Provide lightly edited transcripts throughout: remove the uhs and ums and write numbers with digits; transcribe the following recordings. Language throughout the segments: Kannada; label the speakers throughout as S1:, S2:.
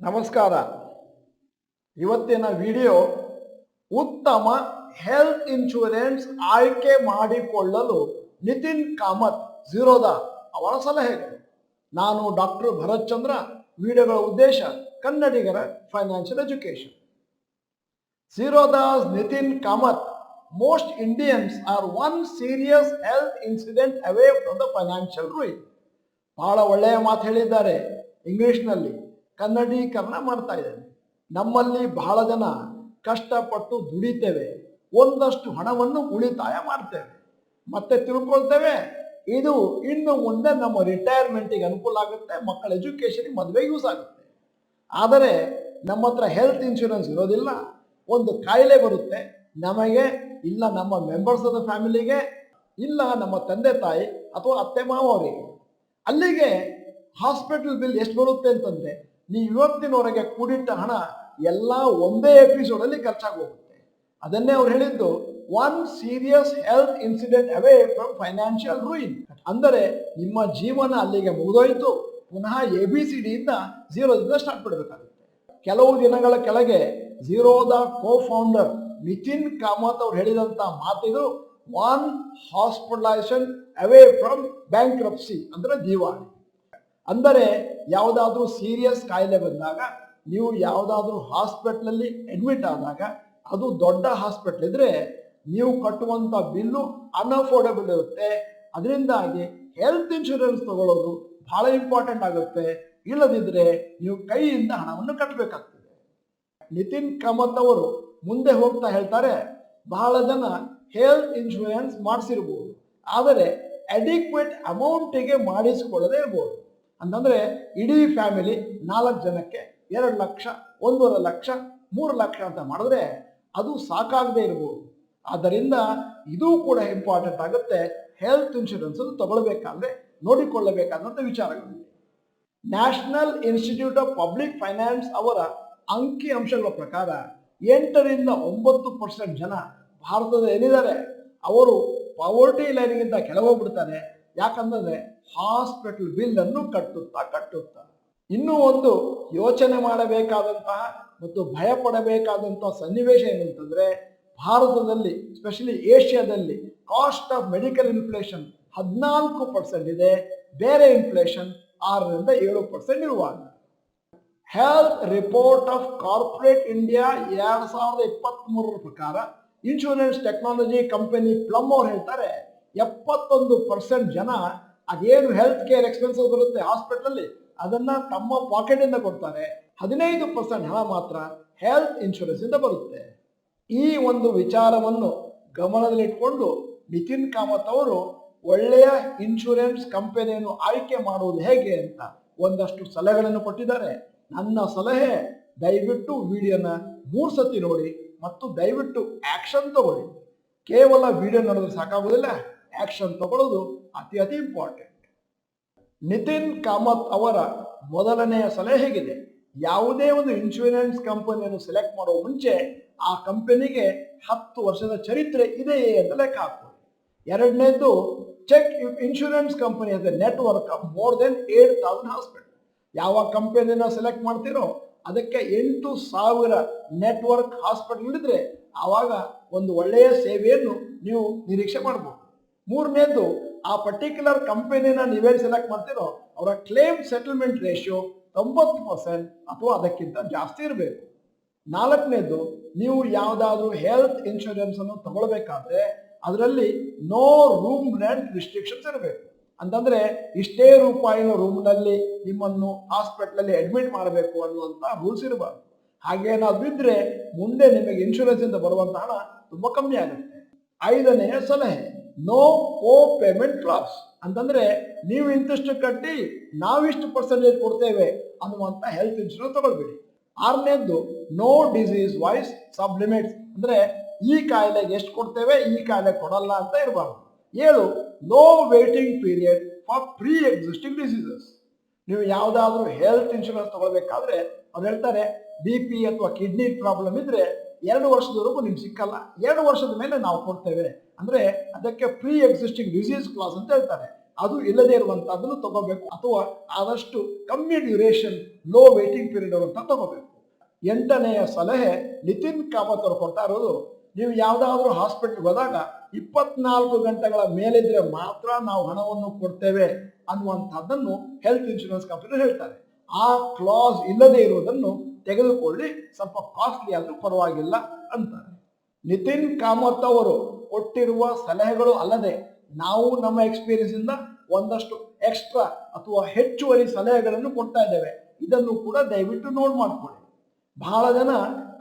S1: ನಮಸ್ಕಾರ. ಇವತ್ತಿನ ವಿಡಿಯೋ ಉತ್ತಮ ಹೆಲ್ತ್ ಇನ್ಶೂರೆನ್ಸ್ ಆಯ್ಕೆ ಮಾಡಿಕೊಳ್ಳಲು ನಿತಿನ್ ಕಾಮತ್ ಝೀರೋದಾ ಅವರ ಸಲಹೆಗಳು. ನಾನು ಡಾಕ್ಟರ್ ಭರತ್ ಚಂದ್ರ. ವಿಡಿಯೋಗಳ ಉದ್ದೇಶ ಕನ್ನಡಿಗರ financial education. Zerodha's Nitin Kamath. Most Indians are one serious health incident away from the financial ruin. ಬಹಳ ಒಳ್ಳೆಯ ಮಾತು ಹೇಳಿದ್ದಾರೆ. ಇಂಗ್ಲಿಷ್ನಲ್ಲಿ ಕನ್ನಡೀಕರಣ ಮಾಡ್ತಾ ಇದ್ದೇನೆ. ನಮ್ಮಲ್ಲಿ ಬಹಳ ಜನ ಕಷ್ಟಪಟ್ಟು ದುಡಿತೇವೆ, ಒಂದಷ್ಟು ಹಣವನ್ನು ಉಳಿತಾಯ ಮಾಡ್ತೇವೆ, ಮತ್ತೆ ತಿಳ್ಕೊಳ್ತೇವೆ ಇದು ಇನ್ನು ಮುಂದೆ ನಮ್ಮ ರಿಟೈರ್ಮೆಂಟಿಗೆ ಅನುಕೂಲ ಆಗುತ್ತೆ, ಮಕ್ಕಳ ಎಜುಕೇಶನ್ಗೆ, ಮದುವೆಗೆ ಯೂಸ್ ಆಗುತ್ತೆ. ಆದರೆ ನಮ್ಮ ಹತ್ರ ಹೆಲ್ತ್ ಇನ್ಶೂರೆನ್ಸ್ ಇರೋದಿಲ್ಲ. ಒಂದು ಕಾಯಿಲೆ ಬರುತ್ತೆ ನಮಗೆ, ಇಲ್ಲ ನಮ್ಮ ಮೆಂಬರ್ಸ್ ಆಫ್ ದ ಫ್ಯಾಮಿಲಿಗೆ, ಇಲ್ಲ ನಮ್ಮ ತಂದೆ ತಾಯಿ ಅಥವಾ ಅತ್ತೆ ಮಾವ ಅವರಿಗೆ. ಅಲ್ಲಿಗೆ ಹಾಸ್ಪಿಟಲ್ ಬಿಲ್ ಎಷ್ಟು ಬರುತ್ತೆ ಅಂತಂದ್ರೆ ನೀವು ಇವತ್ತಿನವರೆಗೆ ಕೂಡಿಟ್ಟ ಹಣ ಎಲ್ಲ ಒಂದೇ ಎಪಿಸೋಡಲ್ಲಿ ಖರ್ಚಾಗಿ ಹೋಗುತ್ತೆ. ಅದನ್ನೇ ಅವ್ರು ಹೇಳಿದ್ದು, one serious health incident away from financial ruin. ಅಂದರೆ ನಿಮ್ಮ ಜೀವನ ಅಲ್ಲಿಗೆ ಮುಗಿದೋಯ್ತು, ಪುನಃ ABCD ಇಂದ ಝೀರೋದಿಂದ ಸ್ಟಾರ್ಟ್ ಮಾಡಬೇಕಾಗುತ್ತೆ. ಕೆಲವು ದಿನಗಳ ಕೆಳಗೆ ಝೀರೋದ ಕೋ ಫೌಂಡರ್ ನಿತಿನ್ ಕಾಮತ್ ಅವ್ರು ಹೇಳಿದಂತ ಮಾತಿದು, one hospitalisation away from bankruptcy ಅಂದ್ರೆ ದಿವಾಳಿ. ಅಂದರೆ ಯಾವುದಾದ್ರೂ ಸೀರಿಯಸ್ ಕಾಯಿಲೆ ಬಂದಾಗ, ನೀವು ಯಾವುದಾದ್ರೂ ಹಾಸ್ಪಿಟ್ಲಲ್ಲಿ ಅಡ್ಮಿಟ್ ಆದಾಗ, ಅದು ದೊಡ್ಡ ಹಾಸ್ಪಿಟ್ಲ್ ಇದ್ರೆ ನೀವು ಕಟ್ಟುವಂಥ ಬಿಲ್ಲು ಅನ್ಅಫೋರ್ಡಬಲ್ ಇರುತ್ತೆ. ಅದರಿಂದಾಗಿ ಹೆಲ್ತ್ ಇನ್ಶೂರೆನ್ಸ್ ತಗೊಳ್ಳೋದು ಬಹಳ ಇಂಪಾರ್ಟೆಂಟ್ ಆಗುತ್ತೆ. ಇಲ್ಲದಿದ್ದರೆ ನೀವು ಕೈಯಿಂದ ಹಣವನ್ನು ಕಟ್ಟಬೇಕಾಗ್ತದೆ. ನಿತಿನ್ ಕಾಮತ್ ಅವರು ಮುಂದೆ ಹೋಗ್ತಾ ಹೇಳ್ತಾರೆ, ಬಹಳ ಜನ ಹೆಲ್ತ್ ಇನ್ಶೂರೆನ್ಸ್ ಮಾಡಿಸಿರ್ಬೋದು, ಆದರೆ ಅಡಿಕ್ವೇಟ್ ಅಮೌಂಟಿಗೆ ಮಾಡಿಸಿಕೊಳ್ಳದೇ ಇರ್ಬೋದು. ಅಂತಂದ್ರೆ ಇಡೀ ಫ್ಯಾಮಿಲಿ 4 ಜನಕ್ಕೆ 2 ಲಕ್ಷ, 1.5 ಲಕ್ಷ, 3 ಲಕ್ಷ ಅಂತ ಮಾಡಿದ್ರೆ ಅದು ಸಾಕಾಗದೇ ಇರ್ಬೋದು. ಆದ್ದರಿಂದ ಇದು ಕೂಡ ಇಂಪಾರ್ಟೆಂಟ್ ಆಗುತ್ತೆ. ಹೆಲ್ತ್ ಇನ್ಶೂರೆನ್ಸ್ ತಗೊಳ್ಬೇಕಾದ್ರೆ ನೋಡಿಕೊಳ್ಳಬೇಕಾದಂಥ ವಿಚಾರಗಳು. National institute of public finance ಅವರ ಅಂಕಿ ಅಂಶಗಳ ಪ್ರಕಾರ 8ರಿಂದ 9% ಜನ ಭಾರತದಲ್ಲಿ ಏನಿದ್ದಾರೆ ಅವರು ಪಾವರ್ಟಿ ಲೈನ್ಗಿಂತ ಕೆಳಗೋಗ್ಬಿಡ್ತಾರೆ. ಯಾಕಂದ್ರೆ ಹಾಸ್ಪಿಟಲ್ ಬಿಲ್ ಅನ್ನು ಕಟ್ಟುತ್ತಾ ಇನ್ನೂ ಒಂದು ಯೋಚನೆ ಮಾಡಬೇಕಾದಂತಹ ಮತ್ತು ಭಯ ಪಡಬೇಕಾದಂತಹ ಸನ್ನಿವೇಶ ಏನಂತಂದ್ರೆ, ಭಾರತದಲ್ಲಿ ಸ್ಪೆಷಲಿ ಏಷ್ಯಾದಲ್ಲಿ ಕಾಸ್ಟ್ ಆಫ್ ಮೆಡಿಕಲ್ ಇನ್ಫ್ಲೇಷನ್ 14% ಇದೆ, ಬೇರೆ ಇನ್ಫ್ಲೇಷನ್ 6ರಿಂದ 7% ಇರುವಾಗ. Health report of corporate India 2023 ಪ್ರಕಾರ ಇನ್ಶೂರೆನ್ಸ್ ಟೆಕ್ನಾಲಜಿ ಕಂಪನಿ ಪ್ಲಮ್ ಅವ್ರು ಹೇಳ್ತಾರೆ, 71% ಜನ ಅದೇನು ಹೆಲ್ತ್ ಕೇರ್ ಎಕ್ಸ್ಪೆನ್ಸಸ್ ಬರುತ್ತೆ ಹಾಸ್ಪಿಟಲ್, ಅದನ್ನ ತಮ್ಮ ಪಾಕೆಟ್ ಇಂದ ಕೊಡ್ತಾರೆ. 15% ಹಣ ಮಾತ್ರ ಹೆಲ್ತ್ ಇನ್ಶೂರೆನ್ಸ್ ಇಂದ ಬರುತ್ತೆ. ಈ ಒಂದು ವಿಚಾರವನ್ನು ಗಮನದಲ್ಲಿಟ್ಕೊಂಡು ನಿತಿನ್ ಕಾಮತ್ ಅವರು ಒಳ್ಳೆಯ ಇನ್ಶೂರೆನ್ಸ್ ಕಂಪನಿಯನ್ನು ಆಯ್ಕೆ ಮಾಡುವುದು ಹೇಗೆ ಅಂತ ಒಂದಷ್ಟು ಸಲಹೆಗಳನ್ನು ಕೊಟ್ಟಿದ್ದಾರೆ. ನನ್ನ ಸಲಹೆ, ದಯವಿಟ್ಟು ವಿಡಿಯೋನ 3 ಸತಿ ನೋಡಿ ಮತ್ತು ದಯವಿಟ್ಟು ಆಕ್ಷನ್ ತಗೊಳ್ಳಿ. ಕೇವಲ ವಿಡಿಯೋ ನೋಡಿದ್ರೆ ಸಾಕಾಗುವುದಿಲ್ಲ, ಆಕ್ಷನ್ ತಗೊಳ್ಳೋದು ಅತಿ ಇಂಪಾರ್ಟೆಂಟ್. ನಿತಿನ್ ಕಾಮತ್ ಅವರ ಮೊದಲನೆಯ ಸಲಹೆ ಹೇಗಿದೆ, ಯಾವುದೇ ಒಂದು ಇನ್ಶೂರೆನ್ಸ್ ಕಂಪನಿಯನ್ನು ಸೆಲೆಕ್ಟ್ ಮಾಡುವ ಮುಂಚೆ ಆ ಕಂಪನಿಗೆ 10 ವರ್ಷದ ಚರಿತ್ರೆ ಇದೆಯೇ ಅಂತ ಲೆಕ್ಕ ಹಾಕೊಳ್ಳಿ. ಎರಡನೇದು, check insurance company has a network of more than 8,000 hospital. ಯಾವ ಕಂಪನಿನ ಸೆಲೆಕ್ಟ್ ಮಾಡ್ತೀರೋ ಅದಕ್ಕೆ 8,000 ನೆಟ್ವರ್ಕ್ ಹಾಸ್ಪಿಟಲ್ ಇದ್ರೆ ಆವಾಗ ಒಂದು ಒಳ್ಳೆಯ ಸೇವೆಯನ್ನು ನೀವು ನಿರೀಕ್ಷೆ ಮಾಡಬಹುದು. ಮೂರನೇದು, ಆ ಪರ್ಟಿಕ್ಯುಲರ್ ಕಂಪನಿನ ನೀವೇನು ಸೆಲೆಕ್ಟ್ ಮಾಡ್ತೀರೋ ಅವರ ಕ್ಲೇಮ್ ಸೆಟಲ್ಮೆಂಟ್ ರೇಷಿಯೋ 90% ಅಥವಾ ಅದಕ್ಕಿಂತ ಜಾಸ್ತಿ ಇರಬೇಕು. ನಾಲ್ಕನೇದು, ನೀವು ಯಾವುದಾದ್ರೂ ಹೆಲ್ತ್ ಇನ್ಶೂರೆನ್ಸ್ ಅನ್ನು ತಗೊಳ್ಬೇಕಾದ್ರೆ ಅದರಲ್ಲಿ ನೋ ರೂಮ್ ರೆಂಟ್ ರಿಸ್ಟ್ರಿಕ್ಷನ್ಸ್ ಇರಬೇಕು. ಅಂತಂದ್ರೆ ಇಷ್ಟೇ ರೂಪಾಯಿನ ರೂಮ್ನಲ್ಲಿ ನಿಮ್ಮನ್ನು ಹಾಸ್ಪಿಟಲಲ್ಲಿ ಅಡ್ಮಿಟ್ ಮಾಡಬೇಕು ಅನ್ನುವಂಥ ರೂಲ್ಸ್ ಇರಬಾರ್ದು. ಹಾಗೇನಾದ್ರೂ ಇದ್ರೆ ಮುಂದೆ ನಿಮಗೆ ಇನ್ಶೂರೆನ್ಸ್ ಇಂದ ಬರುವಂತಹ ಹಣ ತುಂಬಾ ಕಮ್ಮಿ ಆಗುತ್ತೆ. 5ನೇ ಸಲಹೆ, ನೋ ಕೋ ಪೇಮೆಂಟ್ ಕ್ಲಾಸ್. ಅಂತಂದ್ರೆ ನೀವು ಇಂತಿಷ್ಟು ಕಟ್ಟಿ ನಾವಿಷ್ಟು ಪರ್ಸೆಂಟೇಜ್ ಕೊಡ್ತೇವೆ ಅನ್ನುವಂಥ ಹೆಲ್ತ್ ಇನ್ಶೂರೆನ್ಸ್ ತಗೊಳ್ಬೇಡಿ. 6ನೇದು, no disease wise sub limits. ಅಂದ್ರೆ ಈ ಕಾಯಿಲೆಗೆ ಎಷ್ಟು ಕೊಡ್ತೇವೆ, ಈ ಕಾಯಿಲೆ ಕೊಡಲ್ಲ ಅಂತ ಇರಬಾರ್ದು. 7, no waiting period for pre existing diseases. ನೀವು ಯಾವುದಾದ್ರೂ ಹೆಲ್ತ್ ಇನ್ಶೂರೆನ್ಸ್ ತಗೊಳ್ಬೇಕಾದ್ರೆ ಅವ್ರು ಹೇಳ್ತಾರೆ, BP ಅಥವಾ ಕಿಡ್ನಿ ಪ್ರಾಬ್ಲಮ್ ಇದ್ರೆ 2 ವರ್ಷದವರೆಗೂ ನಿಮ್ಗೆ ಸಿಕ್ಕಲ್ಲ, 2 ವರ್ಷದ ಮೇಲೆ ನಾವು ಕೊಡ್ತೇವೆ. ಅಂದ್ರೆ ಅದಕ್ಕೆ ಪ್ರೀ ಎಕ್ಸಿಸ್ಟಿಂಗ್ ಡಿಸೀಸ್ ಕ್ಲಾಸ್ ಅಂತ ಹೇಳ್ತಾರೆ. ಅದು ಇಲ್ಲದೆ ಇರುವಂತಹದನ್ನು ತಗೋಬೇಕು, ಅಥವಾ ಆದಷ್ಟು ಕಮ್ಮಿ ಡ್ಯೂರೇಷನ್ ಲೋ ವೇಟಿಂಗ್ ಪೀರಿಯಡ್ ಇರುವಂತ ತಗೋಬೇಕು. 8ನೆಯ ಸಲಹೆ ನಿತಿನ್ ಕಾಮತ್ ಅವರು ಕೊಡ್ತಾ ಇರೋದು, ನೀವು ಯಾವುದಾದ್ರೂ ಹಾಸ್ಪಿಟಲ್ಗೆ ಹೋದಾಗ 24 ಗಂಟೆಗಳ ಮೇಲಿದ್ರೆ ಮಾತ್ರ ನಾವು ಹಣವನ್ನು ಕೊಡ್ತೇವೆ ಅನ್ನುವಂಥದ್ದನ್ನು ಹೆಲ್ತ್ ಇನ್ಶೂರೆನ್ಸ್ ಕಂಪನಿ ಹೇಳ್ತಾರೆ. ಆ ಕ್ಲಾಸ್ ಇಲ್ಲದೆ ಇರುವುದನ್ನು ತೆಗೆದುಕೊಳ್ಳಿ, ಸ್ವಲ್ಪ ಕಾಸ್ಟ್ಲಿ ಆದ್ರೂ ಪರವಾಗಿಲ್ಲ ಅಂತಾರೆ. ನಿತಿನ್ ಕಾಮತ್ ಅವರು ಕೊಟ್ಟಿರುವ ಸಲಹೆಗಳು ಅಲ್ಲದೆ ನಾವು ನಮ್ಮ ಎಕ್ಸ್ಪೀರಿಯನ್ಸ್ ಇಂದ ಒಂದಷ್ಟು ಎಕ್ಸ್ಟ್ರಾ ಅಥವಾ ಹೆಚ್ಚುವರಿ ಸಲಹೆಗಳನ್ನು ಕೊಡ್ತಾ ಇದ್ದೇವೆ. ಇದನ್ನು ಕೂಡ ದಯವಿಟ್ಟು ನೋಟ್ ಮಾಡ್ಕೊಳ್ಳಿ. ಬಹಳ ಜನ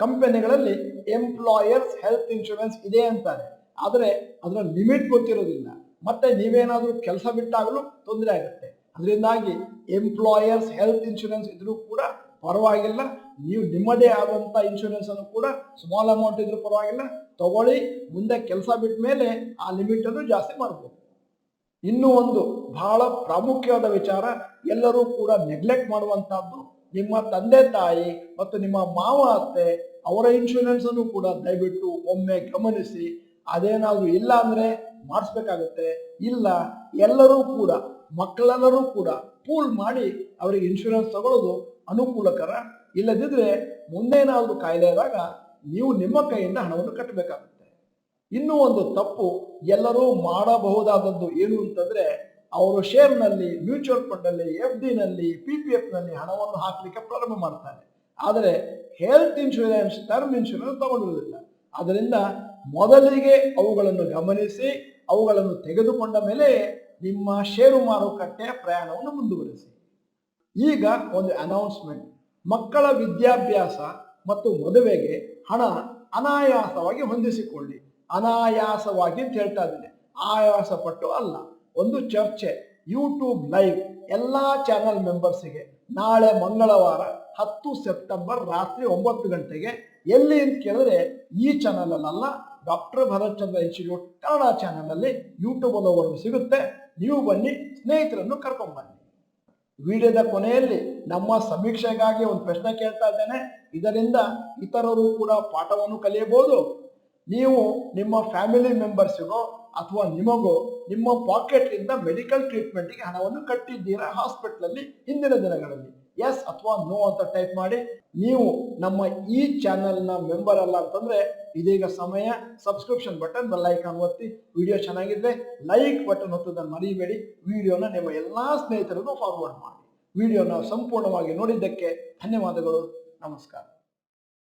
S1: ಕಂಪನಿಗಳಲ್ಲಿ ಎಂಪ್ಲಾಯರ್ಸ್ ಹೆಲ್ತ್ ಇನ್ಶೂರೆನ್ಸ್ ಇದೆ ಅಂತಾರೆ, ಆದರೆ ಅದರ ಲಿಮಿಟ್ ಗೊತ್ತಿರೋದಿಲ್ಲ. ಮತ್ತೆ ನೀವೇನಾದ್ರೂ ಕೆಲಸ ಬಿಟ್ಟಾಗಲೂ ತೊಂದರೆ ಆಗುತ್ತೆ. ಅದರಿಂದಾಗಿ ಎಂಪ್ಲಾಯರ್ಸ್ ಹೆಲ್ತ್ ಇನ್ಶೂರೆನ್ಸ್ ಇದ್ರೂ ಕೂಡ ಪರವಾಗಿಲ್ಲ, ನೀವು ನಿಮ್ಮದೇ ಆದಂತ ಇನ್ಶೂರೆನ್ಸ್ ಅನ್ನು ಕೂಡ ಸ್ಮಾಲ್ ಅಮೌಂಟ್ ಇದ್ರೂ ಪರವಾಗಿಲ್ಲ ತಗೊಳ್ಳಿ. ಮುಂದೆ ಕೆಲಸ ಬಿಟ್ಟ ಮೇಲೆ ಆ ಲಿಮಿಟ್ ಅನ್ನು ಜಾಸ್ತಿ ಮಾಡ್ಬೋದು. ಇನ್ನೂ ಒಂದು ಬಹಳ ಪ್ರಾಮುಖ್ಯವಾದ ವಿಚಾರ, ಎಲ್ಲರೂ ಕೂಡ ನೆಗ್ಲೆಕ್ಟ್ ಮಾಡುವಂತಹದ್ದು, ನಿಮ್ಮ ತಂದೆ ತಾಯಿ ಮತ್ತು ನಿಮ್ಮ ಮಾವ ಅತ್ತೆ ಅವರ ಇನ್ಶೂರೆನ್ಸ್ ಅನ್ನು ಕೂಡ ದಯವಿಟ್ಟು ಒಮ್ಮೆ ಗಮನಿಸಿ. ಅದೇನಾದ್ರೂ ಇಲ್ಲ ಅಂದ್ರೆ ಮಾಡಿಸ್ಬೇಕಾಗುತ್ತೆ. ಇಲ್ಲ ಎಲ್ಲರೂ ಕೂಡ ಮಕ್ಕಳೆಲ್ಲರೂ ಕೂಡ ಪೂಲ್ ಮಾಡಿ ಅವರಿಗೆ ಇನ್ಶೂರೆನ್ಸ್ ತಗೊಳ್ಳೋದು ಅನುಕೂಲಕರ. ಇಲ್ಲದಿದ್ರೆ ಮುಂದೇನಾದ್ರೂ ಕಾಯಿಲೆ ಆದಾಗ ನೀವು ನಿಮ್ಮ ಕೈಯಿಂದ ಹಣವನ್ನು ಕಟ್ಟಬೇಕಾಗುತ್ತೆ. ಇನ್ನೂ ಒಂದು ತಪ್ಪು ಎಲ್ಲರೂ ಮಾಡಬಹುದಾದದ್ದು ಏನು ಅಂತಂದ್ರೆ, ಅವರು ಶೇರ್ನಲ್ಲಿ, ಮ್ಯೂಚುವಲ್ ಫಂಡ್ ಅಲ್ಲಿ, FD ನಲ್ಲಿ, PPF ನಲ್ಲಿ ಹಣವನ್ನು ಹಾಕಲಿಕ್ಕೆ ಪ್ರಾರಂಭ ಮಾಡ್ತಾರೆ. ಆದರೆ ಹೆಲ್ತ್ ಇನ್ಶೂರೆನ್ಸ್, ಟರ್ಮ್ ಇನ್ಶೂರೆನ್ಸ್ ತಗೊಂಡಿರುವುದಿಲ್ಲ. ಅದರಿಂದ ಮೊದಲಿಗೆ ಅವುಗಳನ್ನು ಗಮನಿಸಿ ಅವುಗಳನ್ನು ತೆಗೆದುಕೊಂಡ ಮೇಲೆ ನಿಮ್ಮ ಷೇರು ಮಾರುಕಟ್ಟೆಯ ಪ್ರಯಾಣವನ್ನು ಮುಂದುವರಿಸಿ. ಈಗ ಒಂದು ಅನೌನ್ಸ್ಮೆಂಟ್, ಮಕ್ಕಳ ವಿದ್ಯಾಭ್ಯಾಸ ಮತ್ತು ಮದುವೆಗೆ ಹಣ ಅನಾಯಾಸವಾಗಿ ಹೊಂದಿಸಿಕೊಳ್ಳಿ. ಅನಾಯಾಸವಾಗಿ ಅಂತ ಹೇಳ್ತಾ ಇದ್ದೀನಿ, ಆಯಾಸ ಪಟ್ಟು ಅಲ್ಲ. ಒಂದು ಚರ್ಚೆ, ಯೂಟ್ಯೂಬ್ ಲೈವ್ ಎಲ್ಲಾ ಚಾನೆಲ್ ಮೆಂಬರ್ಸಿಗೆ ನಾಳೆ ಮಂಗಳವಾರ 10 ಸೆಪ್ಟೆಂಬರ್ ರಾತ್ರಿ 9 ಗಂಟೆಗೆ. ಎಲ್ಲಿ ಅಂತ ಕೇಳಿದ್ರೆ ಈ ಚಾನಲ್ ಅಲ್ಲ, ಡಾಕ್ಟರ್ ಭರತ್ ಚಂದ್ರ ಇನ್ಸ್ಟಿಟ್ಯೂಟ್ ಕನ್ನಡ ಚಾನಲ್ ಅಲ್ಲಿ ಯೂಟ್ಯೂಬ್ ಅಲ್ಲಿ ಸಿಗುತ್ತೆ. ನೀವು ಬನ್ನಿ, ಸ್ನೇಹಿತರನ್ನು ಕರ್ಕೊಂಡ್ ಬನ್ನಿ. ವಿಡಿಯೋದ ಕೊನೆಯಲ್ಲಿ ನಮ್ಮ ಸಮೀಕ್ಷೆಗಾಗಿ ಒಂದು ಪ್ರಶ್ನೆ ಕೇಳ್ತಾ ಇದ್ದೇನೆ. ಇದರಿಂದ ಇತರರು ಕೂಡ ಪಾಠವನ್ನು ಕಲಿಯಬಹುದು. ನೀವು ನಿಮ್ಮ ಫ್ಯಾಮಿಲಿ ಮೆಂಬರ್ಸ್ಗೋ ಅಥವಾ ನಿಮಗೋ ನಿಮ್ಮ ಪಾಕೆಟ್ ಇಂದ ಮೆಡಿಕಲ್ ಟ್ರೀಟ್ಮೆಂಟ್ಗೆ ಹಣವನ್ನು ಕಟ್ಟಿದ್ದೀರಾ ಹಾಸ್ಪಿಟಲ್ ಅಲ್ಲಿ ಹಿಂದಿನ ದಿನಗಳಲ್ಲಿ? ಎಸ್ ಅಥವಾ ನೋ ಅಂತ ಟೈಪ್ ಮಾಡಿ. ನೀವು ನಮ್ಮ ಈ ಚಾನೆಲ್ನ ಮೆಂಬರ್ ಅಲ್ಲ ಅಂತಂದ್ರೆ ಇದೀಗ ಸಮಯ, ಸಬ್ಸ್ಕ್ರಿಪ್ಷನ್ ಬಟನ್, ಬೆಲ್ ಐಕಾನ್ ಒತ್ತಿ. ವಿಡಿಯೋ ಚೆನ್ನಾಗಿದ್ರೆ ಲೈಕ್ ಬಟನ್ ಒತ್ತೋದನ್ನು ಮರಿಬೇಡಿ. ವಿಡಿಯೋನ ನಿಮ್ಮ ಎಲ್ಲಾ ಸ್ನೇಹಿತರಿಗೂ ಫಾರ್ವರ್ಡ್ ಮಾಡಿ. ವಿಡಿಯೋನ ಸಂಪೂರ್ಣವಾಗಿ ನೋಡಿದ್ದಕ್ಕೆ ಧನ್ಯವಾದಗಳು. ನಮಸ್ಕಾರ.